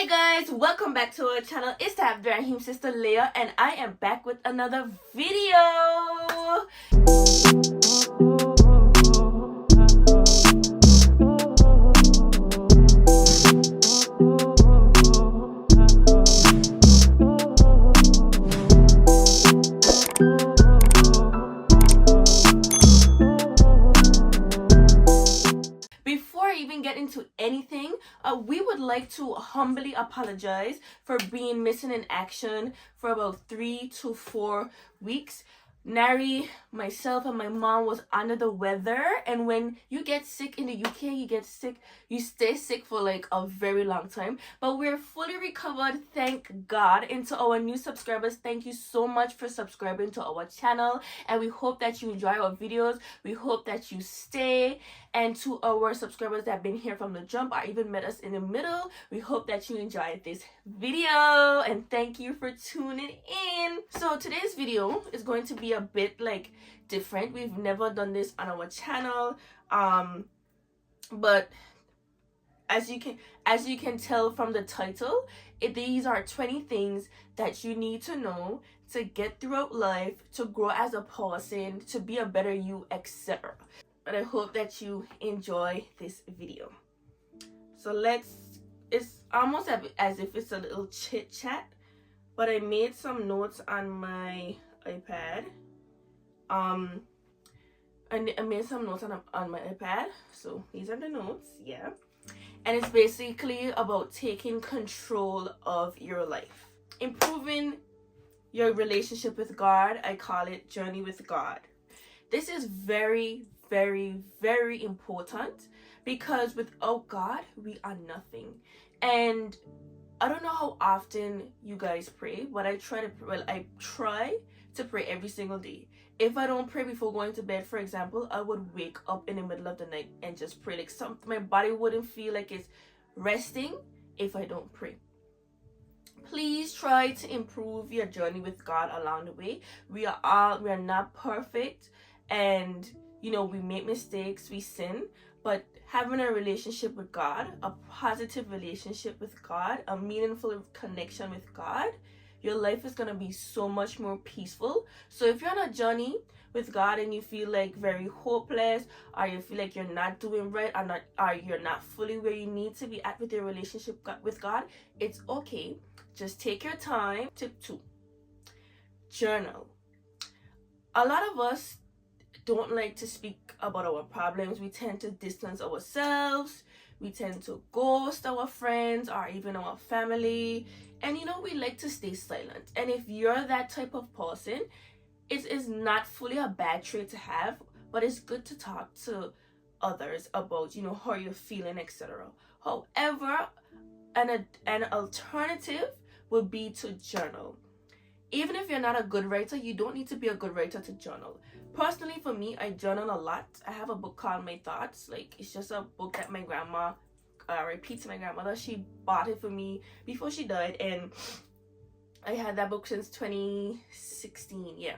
Hi guys, welcome back to our channel. It's the Abdur-Raheem Sister Leah and I am back with another video. Before I even get into anything, we would like to humbly apologize for being missing in action for about 3 to 4 weeks. Nari, myself, and my mom was under the weather, and when you get sick in the UK, you stay sick for like a very long time. But we're fully recovered, thank God. And to our new subscribers, thank you so much for subscribing to our channel, and we hope that you enjoy our videos. We hope that you stay. And to our subscribers that have been here from the jump or even met us in the middle, we hope that you enjoyed this video and thank you for tuning in. So today's video is going to be a bit like different. We've never done this on our channel, but as you can tell from the title, these are 20 things that you need to know to get throughout life, to grow as a person, to be a better you, etc. But I hope that you enjoy this video. So it's almost as if it's a little chit chat, but I made some notes on my iPad. I made some notes on my iPad, so these are the notes, yeah. And it's basically about taking control of your life, improving your relationship with God. I call it Journey with God. This is very, very important, because without God we are nothing. And I don't know how often you guys pray, but I try to pray every single day. If I don't pray before going to bed, for example, I would wake up in the middle of the night and just pray. Like my body wouldn't feel like it's resting if I don't pray. Please try to improve your journey with God along the way. We are not perfect, and we make mistakes, we sin, but having a relationship with God, a positive relationship with God, a meaningful connection with God, your life is going to be so much more peaceful. So if you're on a journey with God and you feel like very hopeless, or you feel like you're not doing right, or you're not fully where you need to be at with your relationship with God, it's okay. Just take your time. Tip 2, journal. A lot of us don't like to speak about our problems. We tend to distance ourselves. We tend to ghost our friends or even our family. And we like to stay silent. And if you're that type of person, it is not fully a bad trait to have, but it's good to talk to others about, how you're feeling, etc. However, an alternative would be to journal. Even if you're not a good writer, you don't need to be a good writer to journal. Personally, for me, I journal a lot. I have a book called My Thoughts. Like, it's just a book that my grandma repeats. My grandmother, she bought it for me before she died, and I had that book since 2016, yeah.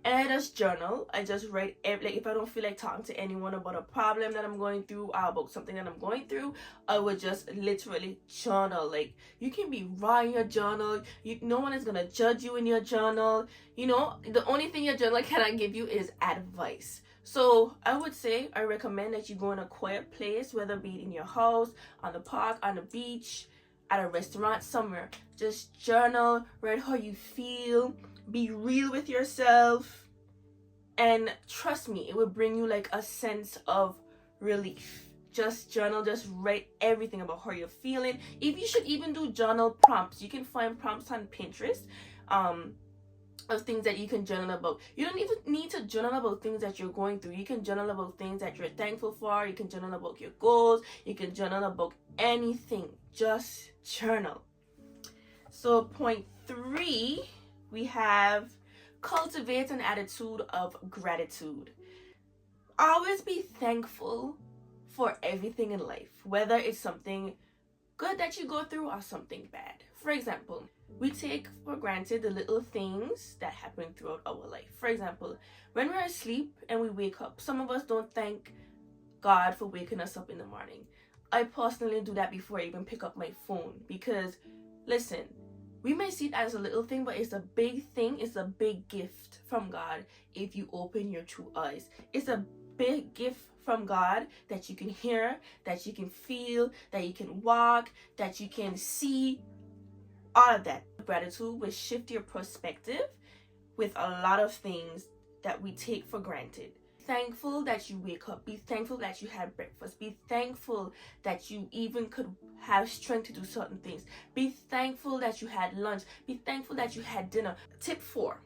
And I just journal. I just write if I don't feel like talking to anyone about a problem that I'm going through or about something that I'm going through, I would just literally journal. Like, you can be raw in your journal. No one is gonna judge you in your journal. The only thing your journal cannot give you is advice. So I would say I recommend that you go in a quiet place, whether it be in your house, on the park, on the beach, at a restaurant, somewhere. Just journal, write how you feel. Be real with yourself, and trust me, it will bring you like a sense of relief. Just journal, just write everything about how you're feeling. If you should even do journal prompts, you can find prompts on Pinterest of things that you can journal about. You don't even need to journal about things that you're going through. You can journal about things that you're thankful for. You can journal about your goals. You can journal about anything. Just journal. So point 3, we have cultivate an attitude of gratitude. Always be thankful for everything in life, whether it's something good that you go through or something bad. For example, we take for granted the little things that happen throughout our life. For example, when we're asleep and we wake up, some of us don't thank God for waking us up in the morning. I personally do that before I even pick up my phone, because listen, we may see it as a little thing, but it's a big thing. It's a big gift from God if you open your true eyes. It's a big gift from God that you can hear, that you can feel, that you can walk, that you can see, all of that. Gratitude will shift your perspective with a lot of things that we take for granted. Thankful that you wake up. Be thankful that you had breakfast. Be thankful that you even could have strength to do certain things. Be thankful that you had lunch. Be thankful that you had dinner. Tip 4.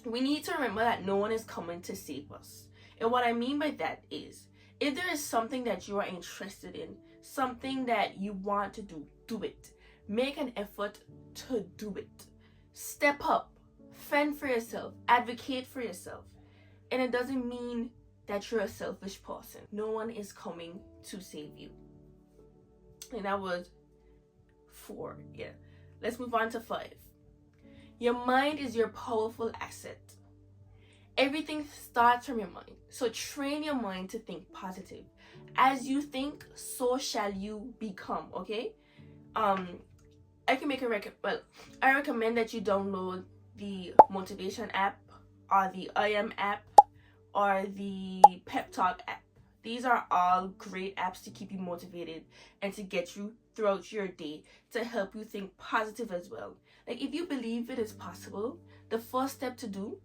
We need to remember that no one is coming to save us. And what I mean by that is, if there is something that you are interested in, something that you want to do, do it. Make an effort to do it. Step up. Fend for yourself. Advocate for yourself. And it doesn't mean that you're a selfish person. No one is coming to save you. And that was 4. Yeah. Let's move on to 5. Your mind is your powerful asset. Everything starts from your mind. So train your mind to think positive. As you think, so shall you become, okay? I can make I recommend that you download the motivation app, or the I Am app, or the Pep Talk app. These are all great apps to keep you motivated and to get you throughout your day, to help you think positive as well. Like, if you believe it is possible, the first step to do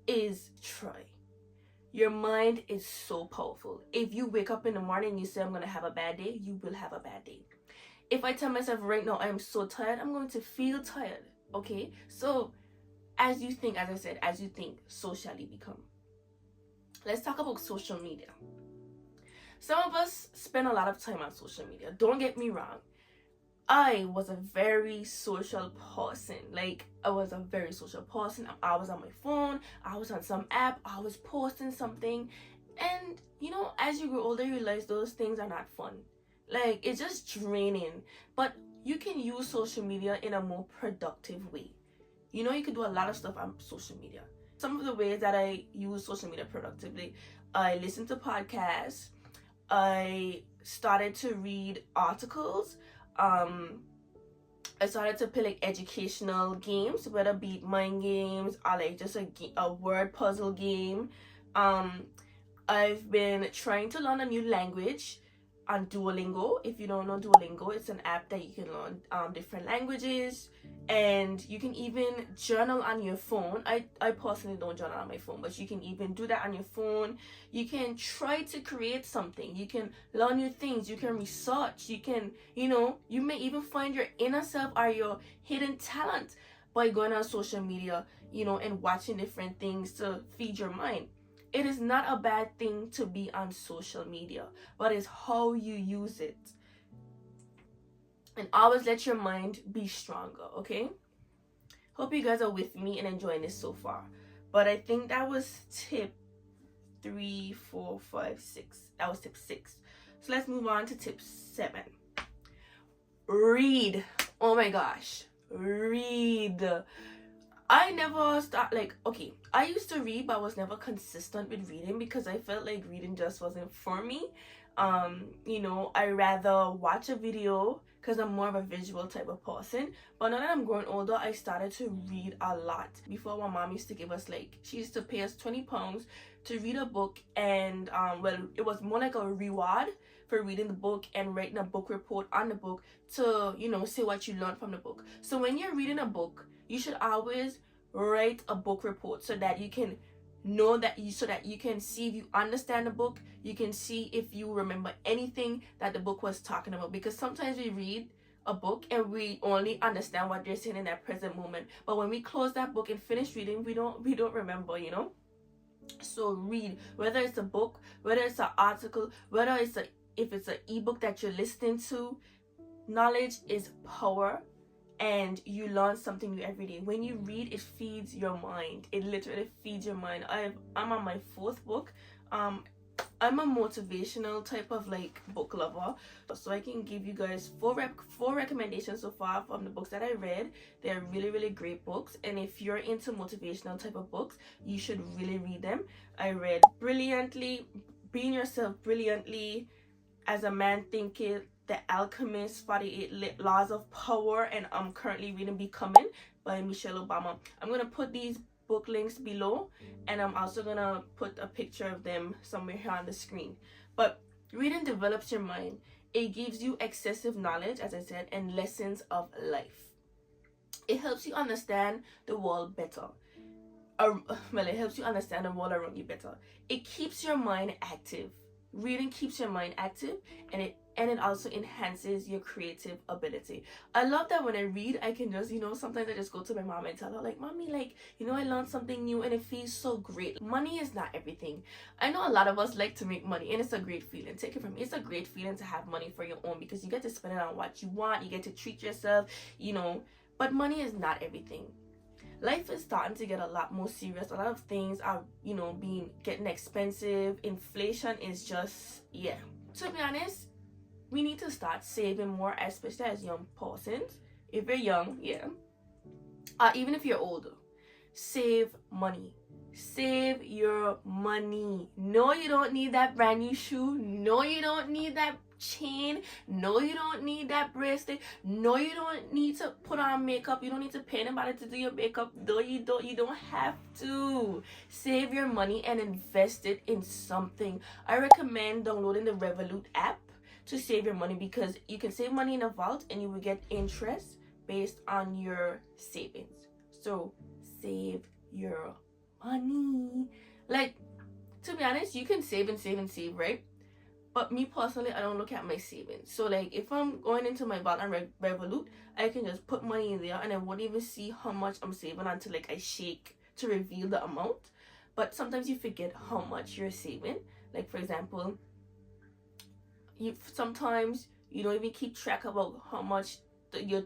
is try. Your mind is so powerful. If you wake up in the morning and you say, I'm going to have a bad day, you will have a bad day. If I tell myself right now, I am so tired, I'm going to feel tired, okay? So, as you think, as I said, as you think, so shall you become. Let's talk about social media. Some of us spend a lot of time on social media. Don't get me wrong. I was a very social person. Like, I was a very social person. I was on my phone. I was on some app. I was posting something. And, you know, as you grow older, you realize those things are not fun. Like, it's just draining. But you can use social media in a more productive way. You know, you can do a lot of stuff on social media. Some of the ways that I use social media productively, I listen to podcasts. I started to read articles. I started to play like educational games, whether it be mind games or like just a word puzzle game. I've been trying to learn a new language on Duolingo. If you don't know Duolingo, it's an app that you can learn different languages, and you can even journal on your phone. I personally don't journal on my phone, but you can even do that on your phone. You can try to create something. You can learn new things. You can research. You can, you may even find your inner self or your hidden talent by going on social media, and watching different things to feed your mind. It is not a bad thing to be on social media, but it's how you use it. And always let your mind be stronger, okay? Hope you guys are with me and enjoying this so far. But I think that was tip 3, 4, 5, 6. That was tip 6. So let's move on to tip 7. Read. Oh my gosh. Read. I never I used to read, but I was never consistent with reading because I felt like reading just wasn't for me. I rather watch a video because I'm more of a visual type of person. But now that I'm growing older, I started to read a lot. Before, my mom used to give us she used to pay us £20 to read a book, and it was more like a reward for reading the book and writing a book report on the book to, say what you learned from the book. So when you're reading a book, you should always write a book report so that you can know so that you can see if you understand the book. You can see if you remember anything that the book was talking about, because sometimes we read a book and we only understand what they're saying in that present moment, but when we close that book and finish reading, we don't remember. So read, whether it's a book, whether it's an article, whether if it's an ebook that you're listening to. Knowledge is power, and you learn something new every day. When you read, it feeds your mind. It literally feeds your mind. I'm on my 4th book. I'm a motivational type of book lover, so I can give you guys 4 recommendations so far from the books that I read. They're really, really great books, and if you're into motivational type of books, you should really read them. I read Brilliantly, Being Yourself Brilliantly, As a Man Thinketh, The Alchemist, 48 Laws of Power, and I'm currently reading Becoming by Michelle Obama. I'm going to put these book links below, and I'm also going to put a picture of them somewhere here on the screen. But reading develops your mind. It gives you excessive knowledge, as I said, and lessons of life. It helps you understand the world better. Well, it helps you understand the world around you better. It keeps your mind active. Reading keeps your mind active, and it also enhances your creative ability. I love that when I read, I can just, sometimes I just go to my mom and tell her, like, Mommy, like, I learned something new, and it feels so great. Money is not everything. I know a lot of us like to make money, and it's a great feeling. Take it from me. It's a great feeling to have money for your own, because you get to spend it on what you want. You get to treat yourself, but money is not everything. Life is starting to get a lot more serious. A lot of things are, getting expensive. Inflation is just, yeah. To be honest, we need to start saving more, especially as young persons. If you're young, yeah. Even if you're older, save money. Save your money. No, you don't need that brand new shoe. No, you don't need that chain. No, you don't need that bracelet. No, you don't need to put on makeup. You don't need to pay anybody to do your makeup. No, you don't have to. Save your money and invest it in something. I recommend downloading the Revolut app to save your money, because you can save money in a vault and you will get interest based on your savings. So save your money. Like, to be honest, you can save and save and save, right? But me personally, I don't look at my savings. So, like, if I'm going into my vault on Revolut, I can just put money in there and I won't even see how much I'm saving until, like, I shake to reveal the amount. But sometimes you forget how much you're saving. Like, for example, sometimes you don't even keep track about how much your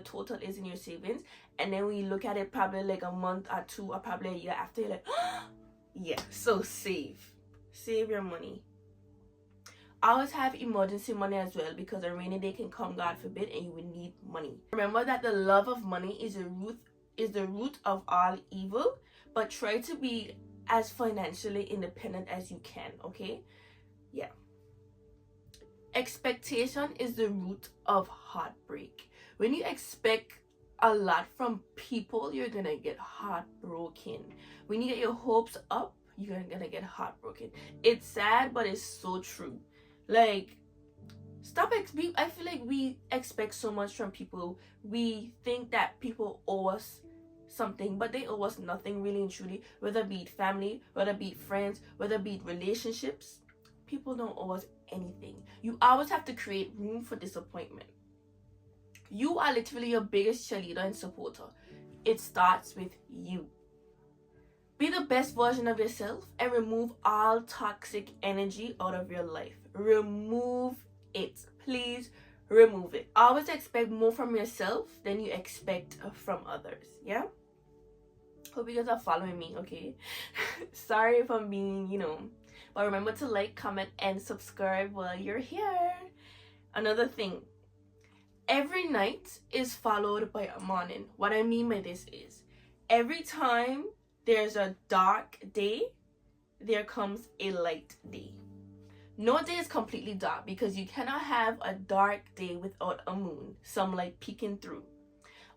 total is in your savings, and then when you look at it probably like a month or two or probably a year after, you're like, yeah. So save your money. Always have emergency money as well, because a rainy day can come, God forbid, and you will need money. Remember that the love of money is the root of all evil, but try to be as financially independent as you can, okay? Yeah. Expectation is the root of heartbreak. When you expect a lot from people, you're gonna get heartbroken. When you get your hopes up, you're gonna get heartbroken. It's sad, but it's so true. Like, I feel like we expect so much from people. We think that people owe us something, but they owe us nothing, really and truly. Whether it be family, whether it be friends, whether it be relationships, people don't owe us anything. You always have to create room for disappointment. You are literally your biggest cheerleader and supporter. It starts with you. Be the best version of yourself and remove all toxic energy out of your life. Remove it. Please remove it. Always expect more from yourself than you expect from others. Yeah? Hope you guys are following me, okay? Sorry if I'm being, But remember to like, comment, and subscribe while you're here. Another thing. Every night is followed by a morning. What I mean by this is, every time there's a dark day, there comes a light day. No day is completely dark, because you cannot have a dark day without a moon, some light peeking through.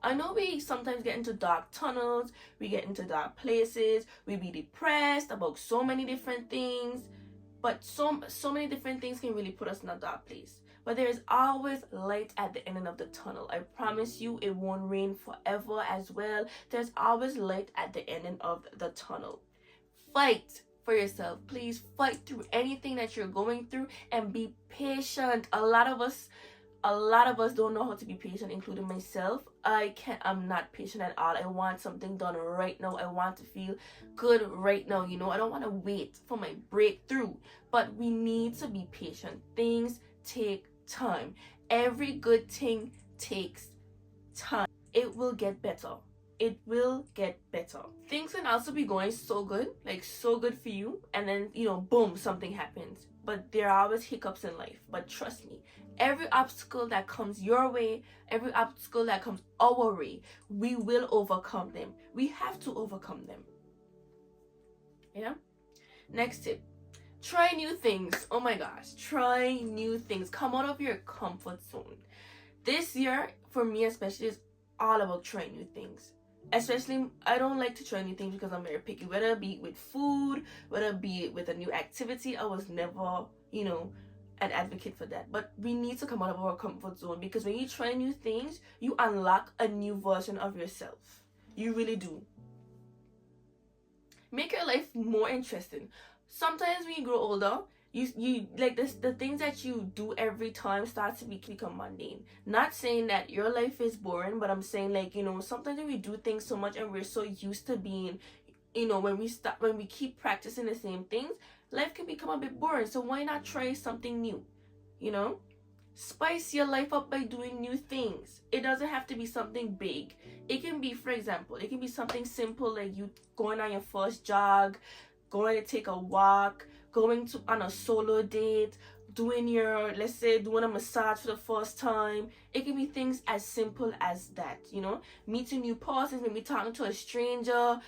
I know we sometimes get into dark tunnels, we get into dark places, we be depressed about so many different things, but so many different things can really put us in a dark place. But there is always light at the end of the tunnel. I promise you, it won't rain forever as well. There's always light at the end of the tunnel. Fight for yourself. Please fight through anything that you're going through and be patient. A lot of us don't know how to be patient, including myself. I'm not patient at all. I want something done right now. I want to feel good right now. I don't want to wait for my breakthrough. But we need to be patient. Things take time. Every good thing takes time. It will get better. It will get better. Things can also be going so good, like so good for you, and then, boom, something happens. But there are always hiccups in life. But trust me, every obstacle that comes your way, every obstacle that comes our way, we will overcome them. We have to overcome them. Yeah? Next tip. Try new things. Oh my gosh. Try new things. Come out of your comfort zone. This year, for me especially, is all about trying new things. Especially, I don't like to try new things because I'm very picky. Whether it be with food, whether it be with a new activity, I was never, an advocate for that. But we need to come out of our comfort zone, because when you try new things, you unlock a new version of yourself. You really do. Make your life more interesting. Sometimes when you grow older, you like this, the things that you do every time start to become mundane. Not saying that your life is boring, but I'm saying, like, sometimes when we do things so much and we're so used to being, when we keep practicing the same things, life can become a bit boring. So why not try something new? Spice your life up by doing new things. It doesn't have to be something big. It can be, for example, it can be something simple, like you going on your first jog, going to take a walk, going on a solo date, doing a massage for the first time. It can be things as simple as that, meeting new persons, maybe talking to a stranger,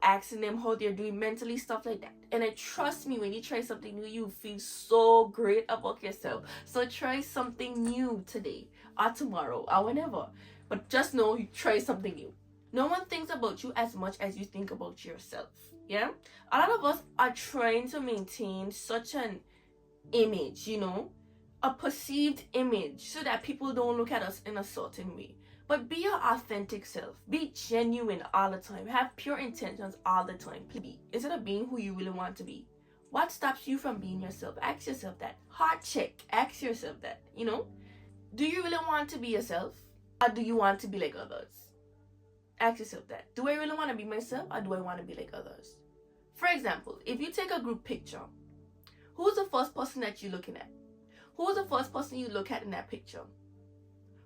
asking them how they're doing mentally, stuff like that. And trust me, when you try something new, you feel so great about yourself. So try something new today or tomorrow or whenever. But just know you try something new. No one thinks about you as much as you think about yourself. Yeah? A lot of us are trying to maintain such an image, a perceived image, so that people don't look at us in a certain way. But be your authentic self. Be genuine all the time. Have pure intentions all the time. Please. Instead of being who you really want to be, what stops you from being yourself? Ask yourself that. Heart check. Ask yourself that. Do you really want to be yourself, or do you want to be like others? Ask yourself that. Do I really want to be myself, or do I want to be like others? For example, if you take a group picture, who's the first person that you're looking at? Who's the first person you look at in that picture?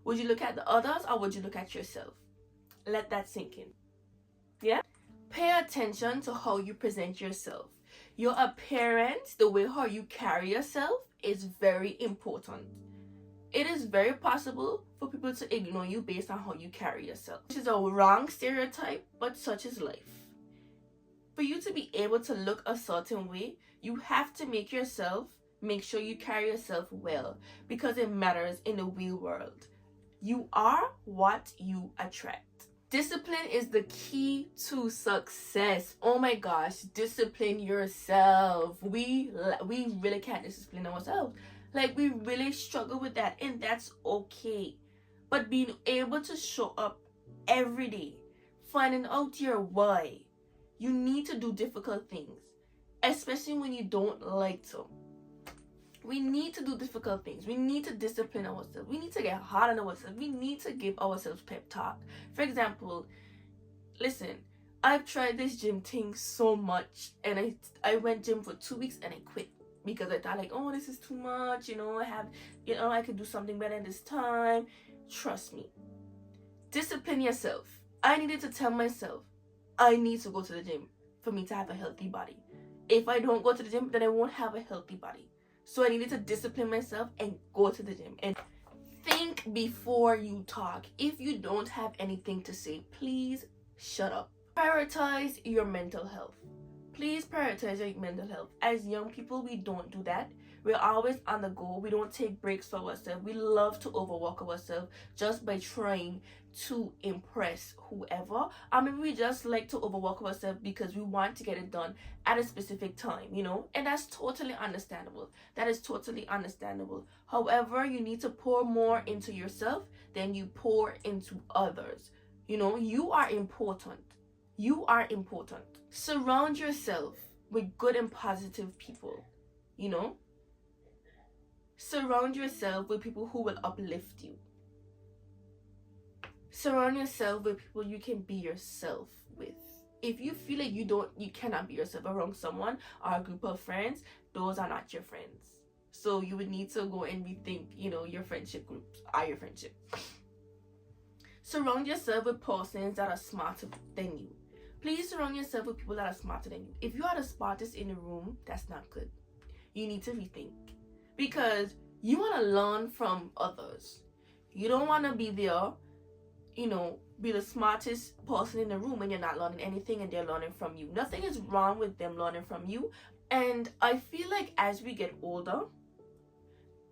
Would you look at the others, or would you look at yourself? Let that sink in. Yeah? Pay attention to how you present yourself. Your appearance, the way how you carry yourself, is very important. It is very possible for people to ignore you based on how you carry yourself. Which is a wrong stereotype, but such is life. For you to be able to look a certain way, you have to make sure you carry yourself well, because it matters in the real world. You are what you attract. Discipline is the key to success. Oh my gosh, discipline yourself. We really can't discipline ourselves. Like, we really struggle with that, and that's okay. But being able to show up every day, finding out your why. You need to do difficult things, especially when you don't like to. We need to do difficult things. We need to discipline ourselves. We need to get hard on ourselves. We need to give ourselves pep talk. For example, listen, I've tried this gym thing so much, and I went gym for 2 weeks and I quit. Because I thought, like, oh, this is too much, I could do something better this time. Trust me. Discipline yourself. I needed to tell myself, I need to go to the gym for me to have a healthy body. If I don't go to the gym, then I won't have a healthy body. So I needed to discipline myself and go to the gym. And think before you talk. If you don't have anything to say, please shut up. Prioritize your mental health. Please prioritize your mental health. As young people, we don't do that. We're always on the go. We don't take breaks for ourselves. We love to overwork ourselves just by trying to impress whoever. Maybe we just like to overwork ourselves because we want to get it done at a specific time, and that's totally understandable. That is totally understandable. However, you need to pour more into yourself than you pour into others. You are important. You are important. Surround yourself with good and positive people, Surround yourself with people who will uplift you. Surround yourself with people you can be yourself with. If you feel like you cannot be yourself around someone or a group of friends, those are not your friends. So you would need to go and rethink, your friendship groups or your friendship. Surround yourself with persons that are smarter than you. Please surround yourself with people that are smarter than you. If you are the smartest in the room, that's not good. You need to rethink. Because you want to learn from others. You don't want to be there, be the smartest person in the room when you're not learning anything and they're learning from you. Nothing is wrong with them learning from you, And I feel like as we get older,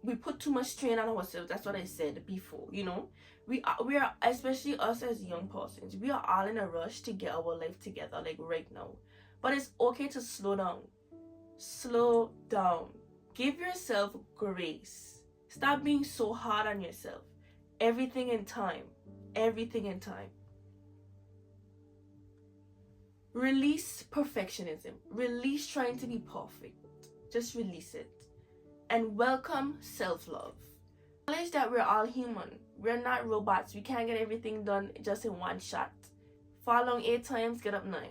we put too much strain on ourselves. That's what I said before, you know. We are, especially us as young persons, we are all in a rush to get our life together, like right now. But it's okay to slow down. Slow down. Give yourself grace. Stop being so hard on yourself. Everything in time. Everything in time. Release perfectionism. Release trying to be perfect. Just release it. And welcome self-love. Acknowledge that we're all human. We're not robots. We can't get everything done just in one shot. Fall down 8 times, get up 9.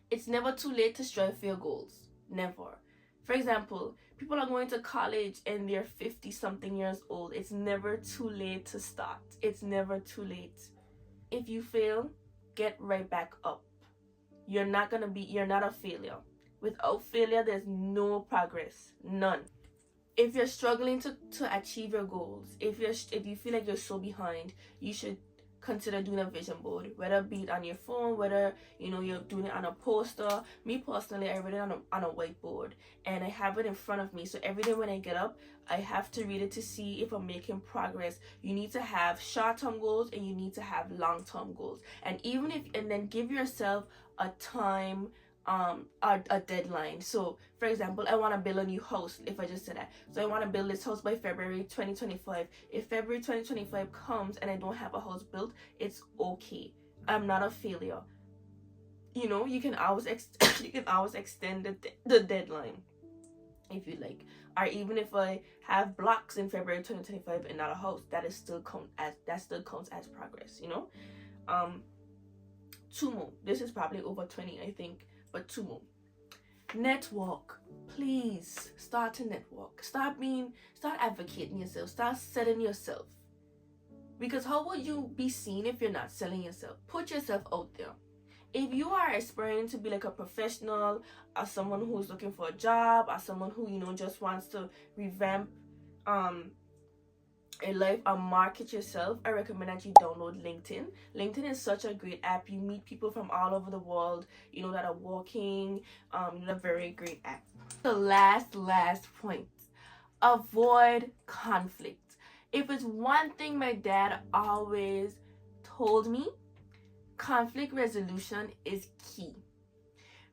It's never too late to strive for your goals. Never. For example, people are going to college and they're 50 something years old. It's never too late to start. It's never too late. If you fail, get right back up. You're not a failure. Without failure, there's no progress. None. If you're struggling to achieve your goals, if you feel like you're so behind, you should consider doing a vision board, whether be it on your phone, whether you're doing it on a poster. Me personally, I read it on a whiteboard, and I have it in front of me, so every day when I get up, I have to read it to see if I'm making progress. You need to have short-term goals and you need to have long-term goals, and then give yourself a time, a deadline. So for example, I want to build a new house. If I just said that, so I want to build this house by February 2025. If February 2025 comes and I don't have a house built, it's okay. I'm not a failure. You can always extend the deadline if you like. Or even if I have blocks in February 2025 and not a house, that still counts as progress. 2 more. This is probably over 20, I think, but 2 more. Network. Please start to network. Start advocating yourself. Start selling yourself. Because how would you be seen if you're not selling yourself? Put yourself out there. If you are aspiring to be like a professional, or someone who's looking for a job, or someone who just wants to revamp a life or market yourself, I recommend that you download LinkedIn. LinkedIn is such a great app. You meet people from all over the world, that are working. A very great app. The last point: avoid conflict. If it's one thing my dad always told me, conflict resolution is key.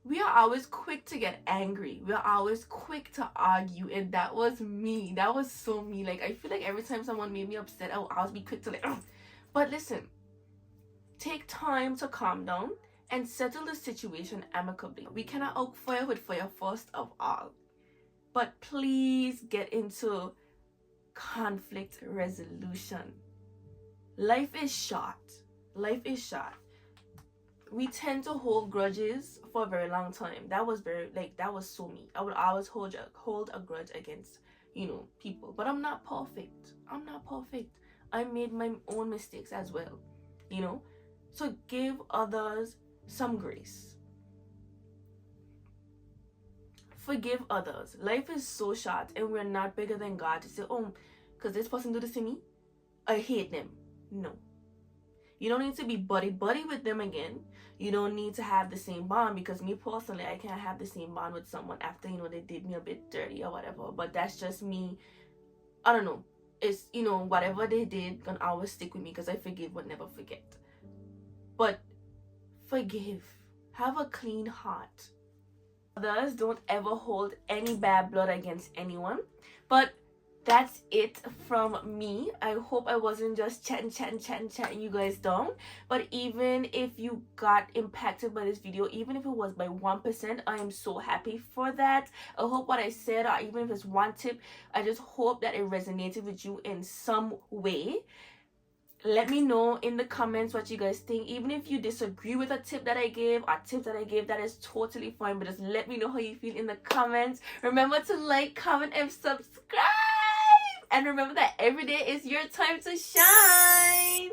We are always quick to get angry. We are always quick to argue, and that was me. That was so me. Like, I feel like every time someone made me upset, I would always be quick to like, ugh. But listen, take time to calm down and settle the situation amicably. We cannot outfire with fire first of all. But please get into conflict resolution. Life is short. Life is short. We tend to hold grudges for a very long time. That was so me. I would always hold a grudge against, people. But I'm not perfect. I made my own mistakes as well, So give others some grace. Forgive others. Life is so short, and we're not bigger than God to say, oh, because this person did this to me, I hate them. No. You don't need to be buddy with them again. You don't need to have the same bond, because me personally, I can't have the same bond with someone after, they did me a bit dirty or whatever. But that's just me. I don't know. It's, whatever they did can always stick with me, because I forgive but never forget. But forgive. Have a clean heart. Others, don't ever hold any bad blood against anyone. But that's it from me. I hope I wasn't just chatting you guys down. But even if you got impacted by this video, even if it was by 1%, I am so happy for that. I hope what I said, or even if it's one tip, I just hope that it resonated with you in some way. Let me know in the comments what you guys think. Even if you disagree with a tip that I gave, or tips that I gave, that is totally fine. But just let me know how you feel in the comments. Remember to like, comment, and subscribe. And remember that every day is your time to shine.